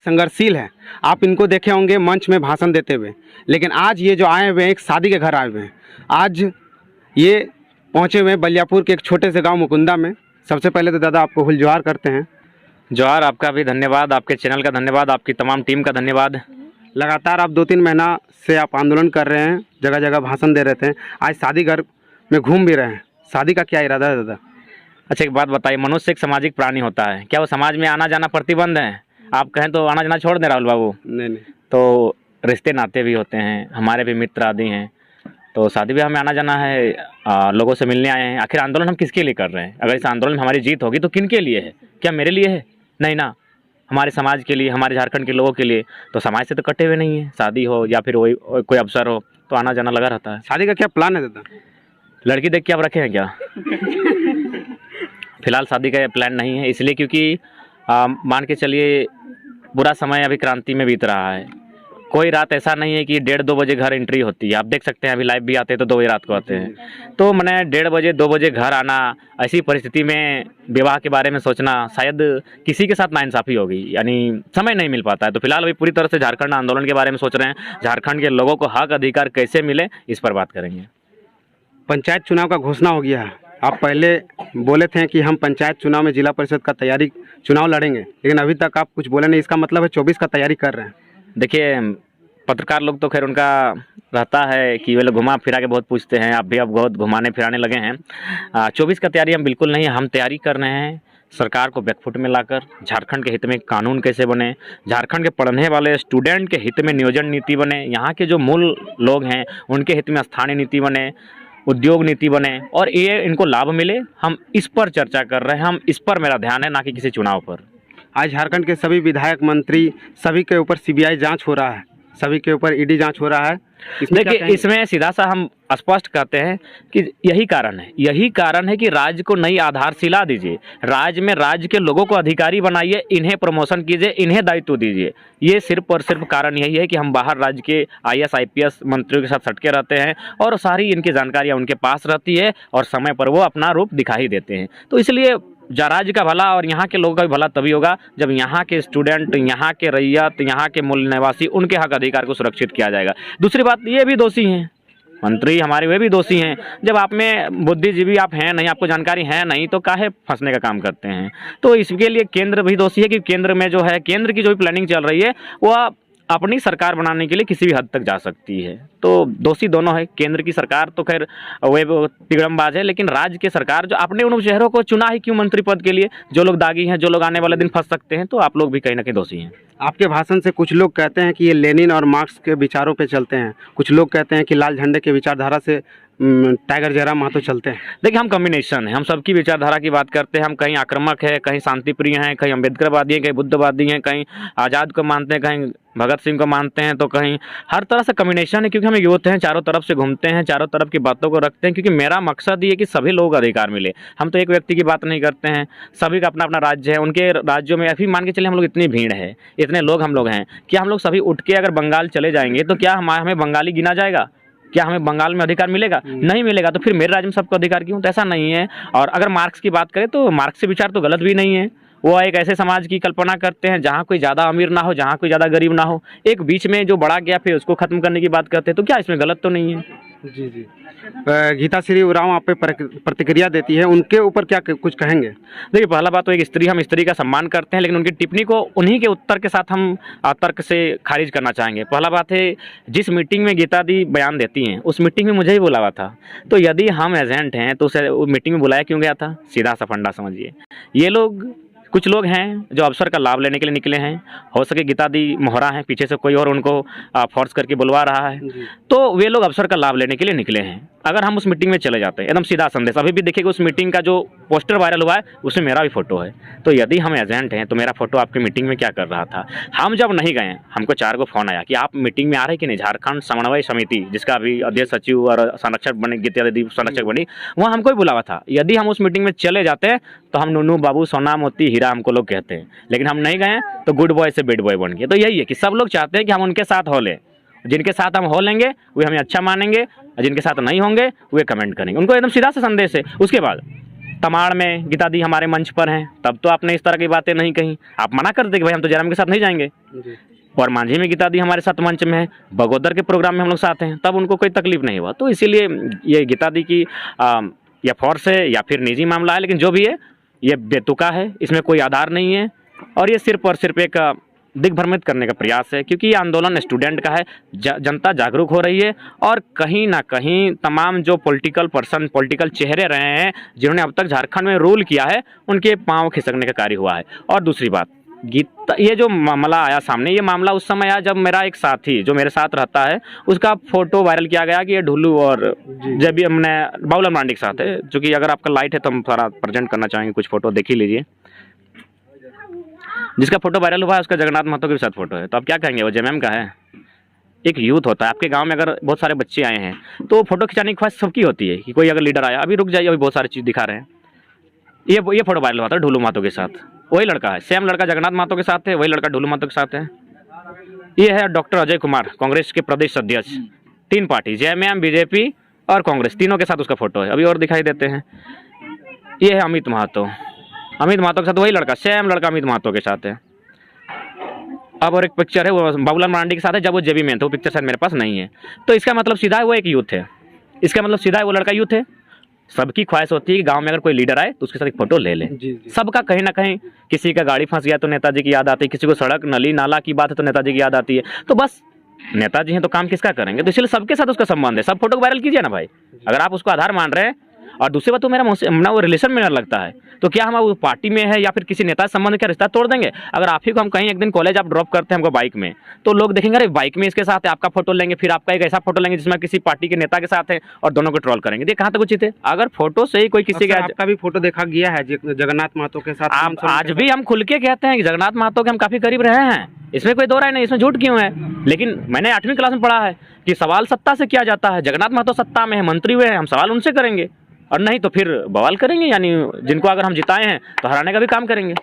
संघर्षशील है। आप इनको देखे होंगे मंच में भाषण देते हुए, लेकिन आज ये जो आए हुए हैं एक शादी के घर आए हुए हैं। आज ये पहुँचे हुए हैं बलियापुर के एक छोटे से गांव मुकुंदा में। सबसे पहले तो दादा आपको हुलजोहार करते हैं। जोहार, आपका भी धन्यवाद, आपके चैनल का धन्यवाद, आपकी तमाम टीम का धन्यवाद। लगातार आप 2-3 महीना से आप आंदोलन कर रहे हैं, जगह जगह भाषण दे रहे थे, आज शादी घर में घूम भी रहे हैं। शादी का क्या इरादा है दादा? अच्छा, एक बात बताइए, मनुष्य एक सामाजिक प्राणी होता है, क्या वो समाज में आना जाना प्रतिबंध है? आप कहें तो आना जाना छोड़ दें राहुल बाबू। नहीं। तो रिश्ते नाते भी होते हैं, हमारे भी मित्र आदि हैं, तो शादी ब्याह में आना जाना है। लोगों से मिलने आए हैं। आखिर आंदोलन हम किसके लिए कर रहे हैं? अगर इस आंदोलन में हमारी जीत होगी तो किन के लिए है? क्या मेरे लिए है? नहीं ना, हमारे समाज के लिए, हमारे झारखंड के लोगों के लिए। तो समाज से तो कटे हुए नहीं है। शादी हो या फिर वही कोई अवसर हो तो आना जाना लगा रहता है। शादी का क्या प्लान है दादा? लड़की देख के आप रखे हैं क्या? फिलहाल शादी का प्लान नहीं है, इसलिए क्योंकि मान के चलिए बुरा समय अभी क्रांति में बीत रहा है। कोई रात ऐसा नहीं है कि 1:30-2 बजे घर एंट्री होती है। आप देख सकते हैं अभी लाइव भी आते हैं तो 2 बजे रात को आते हैं। तो मैंने 1:30 बजे 2 बजे घर आना, ऐसी परिस्थिति में विवाह के बारे में सोचना शायद किसी के साथ नाइंसाफ़ी होगी, यानी समय नहीं मिल पाता है। तो फिलहाल अभी पूरी तरह से झारखंड आंदोलन के बारे में सोच रहे हैं। झारखंड के लोगों को हक अधिकार कैसे मिले, इस पर बात करेंगे। पंचायत चुनाव का घोषणा हो गया है। आप पहले बोले थे कि हम पंचायत चुनाव में जिला परिषद का चुनाव लड़ेंगे, लेकिन अभी तक आप कुछ बोले नहीं। इसका मतलब है 24 का तैयारी कर रहे हैं। देखिए, पत्रकार लोग तो खैर उनका रहता है कि वे लोग घुमा फिरा के बहुत पूछते हैं। आप भी अब बहुत घुमाने फिराने लगे हैं। 24 का तैयारी हम बिल्कुल नहीं, हम तैयारी कर रहे हैं सरकार को बैकफुट में लाकर। झारखंड के हित में कानून कैसे बने, झारखंड के पढ़ने वाले स्टूडेंट के हित में नियोजन नीति बने, यहाँ के जो मूल लोग हैं उनके हित में स्थानीय नीति बने, उद्योग नीति बने और ये इनको लाभ मिले। हम इस पर चर्चा कर रहे हैं, हम इस पर मेरा ध्यान है, ना कि किसी चुनाव पर। आज झारखंड के सभी विधायक मंत्री सभी के ऊपर सीबीआई जांच हो रहा है, सभी के ऊपर ईडी जांच हो रहा है। देखिए, इसमें सीधा सा हम स्पष्ट कहते हैं कि यही कारण है कि राज्य को नई आधारशिला दीजिए, राज्य में राज्य के लोगों को अधिकारी बनाइए, इन्हें प्रमोशन कीजिए, इन्हें दायित्व दीजिए। ये सिर्फ और सिर्फ कारण यही है कि हम बाहर राज्य के IAS IPS मंत्रियों के साथ सटके रहते हैं और सारी इनकी जानकारियाँ उनके पास रहती है और समय पर वो अपना रूप दिखाई देते हैं। तो इसलिए राज्य का भला और यहाँ के लोगों का भी भला तभी होगा जब यहाँ के स्टूडेंट, यहाँ के रैयत, यहाँ के मूल निवासी, उनके हक अधिकार को सुरक्षित किया जाएगा। दूसरी बात, ये भी दोषी हैं, मंत्री हमारे वे भी दोषी हैं। जब आप में बुद्धिजीवी आप हैं नहीं, आपको जानकारी है नहीं, तो काहे फंसने का काम करते हैं? तो इसके लिए केंद्र भी दोषी है कि केंद्र में जो है, केंद्र की जो भी प्लानिंग चल रही है वह अपनी सरकार बनाने के लिए किसी भी हद तक जा सकती है। तो दोषी दोनों है। केंद्र की सरकार तो खैर वे तिगड़मबाज है, लेकिन राज्य की सरकार जो अपने उन शहरों को चुना ही क्यों मंत्री पद के लिए, जो लोग दागी हैं, जो लोग आने वाले दिन फंस सकते हैं, तो आप लोग भी कहीं ना कहीं दोषी हैं। आपके भाषण से कुछ लोग कहते हैं कि ये लेनिन और मार्क्स के विचारों पे चलते हैं, कुछ लोग कहते हैं कि लाल झंडे के विचारधारा से टाइगर जयराम महतो चलते हैं। देखिए, हम कॉम्बिनेशन है, हम सबकी विचारधारा की बात करते हैं। हम कहीं आक्रामक है, कहीं शांतिप्रिय हैं, कहीं अम्बेडकरवादी हैं, कहीं बुद्धवादी हैं, कहीं आज़ाद को मानते हैं, कहीं भगत सिंह को मानते हैं, तो कहीं हर तरह से कॉम्बिनेशन है। क्योंकि हम यूथ हैं, चारों तरफ से घूमते हैं, चारों तरफ की बातों को रखते हैं, क्योंकि मेरा मकसद ये है कि सभी लोगों को अधिकार मिले। हम तो एक व्यक्ति की बात नहीं करते हैं, सभी का अपना अपना राज्य है। उनके राज्यों में अभी मान के चलिए हम लोग इतनी भीड़ है, इतने लोग हम लोग हैं, क्या हम लोग सभी उठ के अगर बंगाल चले जाएंगे तो क्या हमें बंगाली गिना जाएगा? क्या हमें बंगाल में अधिकार मिलेगा? नहीं मिलेगा। तो फिर मेरे राज्य में सबको अधिकार क्यों? तो ऐसा नहीं है। और अगर मार्क्स की बात करें तो मार्क्स के विचार तो गलत भी नहीं है। वो एक ऐसे समाज की कल्पना करते हैं जहाँ कोई ज़्यादा अमीर ना हो, जहाँ कोई ज़्यादा गरीब ना हो, एक बीच में जो बड़ा गैप है उसको खत्म करने की बात करते हैं। तो क्या इसमें गलत तो नहीं है? जी। गीता श्री उरांव आप पे प्रतिक्रिया देती है, उनके ऊपर क्या कुछ कहेंगे? देखिए, पहला बात तो एक स्त्री, हम स्त्री का सम्मान करते हैं, लेकिन उनकी टिप्पणी को उन्हीं के उत्तर के साथ हम तर्क से खारिज करना चाहेंगे। पहला बात है, जिस मीटिंग में गीता दी बयान देती हैं उस मीटिंग में मुझे ही बुलाया हुआ था। तो यदि हम एजेंट हैं तो उसे मीटिंग में बुलाया क्यों गया था? सीधा सा फंडा समझिए। ये लोग, कुछ लोग हैं जो अवसर का लाभ लेने के लिए निकले हैं। हो सके गीता दी मोहरा हैं, पीछे से कोई और उनको फोर्स करके बुलवा रहा है, तो वे लोग अवसर का लाभ लेने के लिए निकले हैं। अगर हम उस मीटिंग में चले जाते हैं, एकदम सीधा संदेश, अभी भी देखिएगा उस मीटिंग का जो पोस्टर वायरल हुआ है उसमें मेरा भी फोटो है। तो यदि हम एजेंट हैं तो मेरा फोटो आपकी मीटिंग में क्या कर रहा था? हम जब नहीं गए, हमको 4 को फोन आया कि आप मीटिंग में आ रहे कि नहीं। झारखंड समन्वय समिति, जिसका अभी अध्यक्ष सचिव और संरक्षक बने, गीता दी संरक्षक बनी, वहाँ हमको ही बुलावा था। यदि हम उस मीटिंग में चले जाते हैं तो हम नूनू, बाबू, सोना, मोती, हीरा हमको लोग कहते हैं, लेकिन हम नहीं गए तो गुड बॉय से बैड बॉय बन गए। तो यही है कि सब लोग चाहते हैं कि हम उनके साथ हो लें, जिनके साथ हम हो लेंगे वे हमें अच्छा मानेंगे, और जिनके साथ नहीं होंगे वे कमेंट करेंगे। उनको एकदम सीधा सा संदेश है। उसके बाद तमाड़ में गीता दी हमारे मंच पर हैं, तब तो आपने इस तरह की बातें नहीं कही। आप मना कर दे कि भाई हम तो जयराम के साथ नहीं जाएंगे। और मांझी में गीता दी हमारे साथ मंच में है, बगोदर के प्रोग्राम में हम लोग साथ हैं, तब उनको कोई तकलीफ नहीं हुआ। तो इसीलिए ये गीता दी की या फोर्स है या फिर निजी मामला है, लेकिन जो भी है ये बेतुका है, इसमें कोई आधार नहीं है और ये सिर्फ और सिर्फ एक दिग्भ्रमित करने का प्रयास है। क्योंकि ये आंदोलन स्टूडेंट का है, जनता जागरूक हो रही है और कहीं ना कहीं तमाम जो पॉलिटिकल चेहरे रहे हैं जिन्होंने अब तक झारखंड में रूल किया है, उनके पांव खिसकने का कार्य हुआ है। और दूसरी बात, गीता ये जो मामला आया सामने, ये मामला उस समय आया जब मेरा एक साथी जो मेरे साथ रहता है उसका फोटो वायरल किया गया कि ये ढुल्लू और जब भी हमने बाबूलाल मरांडी के साथ है। जो कि अगर आपका लाइट है तो हम थोड़ा प्रेजेंट करना चाहेंगे, कुछ फोटो देख ही लीजिए। जिसका फोटो वायरल हुआ है उसका जगन्नाथ महतो के साथ फोटो है। तो आप क्या कहेंगे, वो जेएमएम का है? एक यूथ होता है, आपके गांव में अगर बहुत सारे बच्चे आए हैं तो फोटो खिंचाने की ख्वाहिश सबकी होती है कि कोई अगर लीडर आया, अभी रुक जाइए, अभी बहुत सारी चीज़ दिखा रहे हैं। ये फोटो वायरल हुआ था ढुल्लू महतो के साथ, वही लड़का है, सेम लड़का जगन्नाथ महतो के साथ है, वही लड़का ढुल्लू महतो के साथ है। ये है डॉक्टर अजय कुमार, कांग्रेस के प्रदेश अध्यक्ष, 3 पार्टी जेएमएम, बीजेपी और कांग्रेस, तीनों के साथ उसका फोटो है। अभी और दिखाई देते हैं। ये है अमित महतो के साथ वही लड़का, सेम लड़का अमित महतो के साथ है। अब और एक पिक्चर है वो बाबूलाल मरांडी के साथ है जब वो जेबी में था, वो पिक्चर शायद मेरे पास नहीं है। तो इसका मतलब सीधा है वो एक यूथ है, इसका मतलब सीधा है वो लड़का यूथ है। सबकी ख्वाहिश होती है कि गांव में अगर कोई लीडर आए तो उसके साथ एक फोटो ले लें। सबका कहीं ना कहीं, किसी का गाड़ी फंस गया तो नेताजी की याद आती है, किसी को सड़क नली नाला की बात है तो नेताजी की याद आती है। तो बस नेताजी हैं तो काम किसका करेंगे, तो इसलिए सबके साथ उसका संबंध है। सब फोटो को वायरल कीजिए ना भाई, अगर आप उसको आधार मान रहे हैं। और दूसरी बात, तो मेरा वो रिलेशन में लगता है, तो क्या हम वो पार्टी में है या फिर किसी नेता से संबंध का रिश्ता तोड़ देंगे? अगर आप ही को हम कहीं एक दिन कॉलेज आप ड्रॉप करते हैं हमको बाइक में, तो लोग देखेंगे अरे बाइक में इसके साथ है, आपका फोटो लेंगे, फिर आपका एक ऐसा फोटो लेंगे जिसमें किसी पार्टी के नेता के साथ है और दोनों को ट्रोल करेंगे। कहाँ तक उचित है? अगर फोटो से ही कोई किसी का, आपका भी फोटो देखा गया है जगन्नाथ महतो के साथ। आप आज भी हम खुल के कहते हैं कि जगन्नाथ महतो के हम काफी करीब रहे हैं, इसमें कोई दो राय नहीं, इसमें झूठ क्यों है? लेकिन मैंने 8वीं क्लास में पढ़ा है कि सवाल सत्ता से किया जाता है। जगन्नाथ महतो सत्ता में है, मंत्री हुए हैं, हम सवाल उनसे करेंगे और नहीं तो फिर बवाल करेंगे। यानी जिनको अगर हम जिताए हैं तो हराने का भी काम करेंगे।